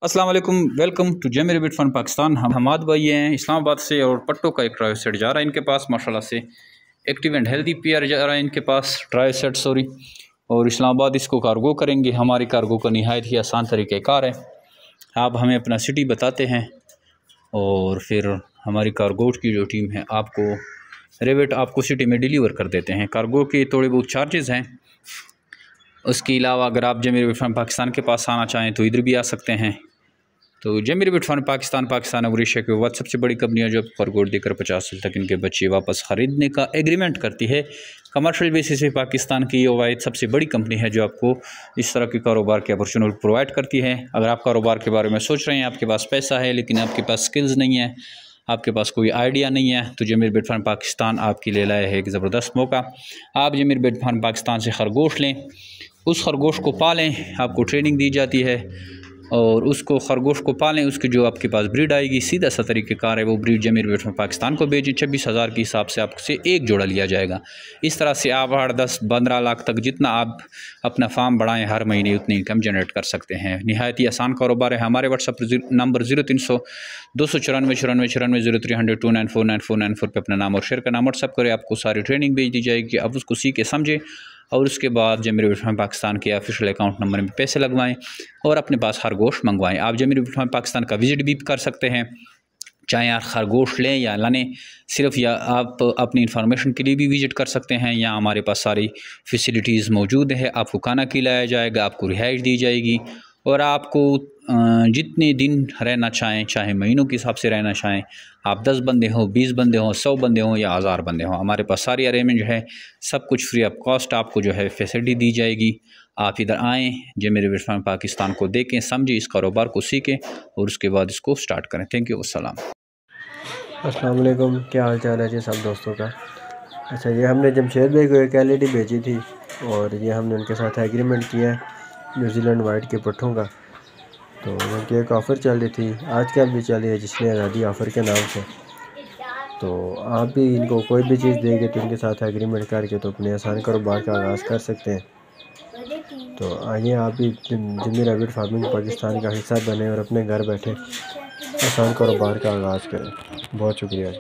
अस्सलाम वालेकुम, welcome to Jamie Rabbit Fun Pakistan. हम हमाद भाई हैं इस्लामाबाद से और पट्टो का एक ट्राई सेट जा रहा है इनके पास माशाल्लाह से। एक्टिव एंड हेल्दी पेयर जा रहा है इनके पास ट्राई सेट सॉरी। और इस्लामाबाद इसको कार्गो करेंगे। हमारी कार्गो का नहायत ही आसान तरीक़ाकार है। आप हमें अपना सिटी बताते हैं और फिर हमारी कार्गो की जो टीम है आपको रैबिट आपको सिटी में डिलीवर कर देते हैं। कार्गो के थोड़े बहुत चार्जेस हैं। उसके अलावा अगर आप जेमी रैबिट फन पाकिस्तान के पास आना चाहें तो इधर भी आ सकते हैं। तो जेमी रैबिट फन पाकिस्तान और एशिया के बाद सबसे बड़ी कंपनियां जो कार्गो देकर 50 साल तक इनके बच्चे वापस ख़रीदने का एग्रीमेंट करती है। कमर्शियल बेसिस पे पाकिस्तान की ये वाहिद सबसे बड़ी कंपनी है जो आपको इस तरह के कारोबार की अपॉर्चुनिटी प्रोवाइड करती है। अगर आप कारोबार के बारे में सोच रहे हैं, आपके पास पैसा है लेकिन आपके पास स्किल्स नहीं है, आपके पास कोई आइडिया नहीं है, तो जेमी रैबिट फन पाकिस्तान आपके लिए लाया है एक ज़बरदस्त मौका। आप जेमी रैबिट फन पाकिस्तान से खरगोश लें, उस खरगोश को पालें, आपको ट्रेनिंग दी जाती है और उसको खरगोश को पालें। उसकी जो आपके पास ब्रीड आएगी, सीधा सा तरीक़ेकार है, वो breed Jamie Rabbit Fun Pakistan को भेजें। 26,000 के हिसाब से आपसे एक जोड़ा लिया जाएगा। इस तरह से आप 8, 10, 15 लाख तक जितना आप अपना फार्म बढ़ाएं हर महीने उतनी इनकम जनरेट कर सकते हैं। नहायत ही आसान कारोबार है। हमारे व्हाट्सअप नंबर 0300 294 94 94 0300 2949494 पर अपना नाम और शेयर का नाम व्हाट्सअप करें। आपको सारी ट्रेनिंग भेज दी जाएगी। आप उसको सीखे समझें और उसके बाद जेमी रैबिट फन पाकिस्तान के ऑफिशियल अकाउंट नंबर में पैसे लगवाएं और अपने पास खरगोश मंगवाएं। आप जेमी रैबिट फन पाकिस्तान का विज़िट भी कर सकते हैं, चाहे आप खरगोश लें या लाने सिर्फ, या आप अपनी इंफॉर्मेशन के लिए भी विज़िट कर सकते हैं। यहाँ हमारे पास सारी फैसिलिटीज़ मौजूद है। आपको खाना खिलाया जाएगा, आपको रिहाइश दी जाएगी और आपको जितने दिन रहना चाहें, चाहे महीनों के हिसाब से रहना चाहें, आप 10 बंदे हों, 20 बंदे हों, 100 बंदे हों या 1000 बंदे हों, हमारे पास सारी अरेंजमेंट है। सब कुछ फ्री ऑफ कॉस्ट आपको जो है फैसिलिटी दी जाएगी। आप इधर आएँ, जेमी रैबिट फन पाकिस्तान को देखें, समझें, इस कारोबार को सीखें और उसके बाद इसको स्टार्ट करें। थैंक यू, अस्सलाम। अस्सलाम वालेकुम, क्या हाल चाल है जी सब दोस्तों का। अच्छा, ये हमने जमशेद भाई को एक एलईडी भेजी थी और ये हमने उनके साथ एग्रीमेंट किया है न्यूजीलैंड वाइट के पट्ठों का। तो उनकी एक ऑफ़र चल रही थी, आजकल भी चल रही है, जिसने आज़ादी ऑफ़र के नाम से। तो आप भी इनको कोई भी चीज़ देंगे तो इनके साथ एग्रीमेंट करके तो अपने आसान कारोबार का आगाज़ कर सकते हैं। तो आइए आप भी जेमी रैबिट फार्मिंग पाकिस्तान का हिस्सा बने और अपने घर बैठे आसान कारोबार का आगाज़ करें। बहुत शुक्रिया।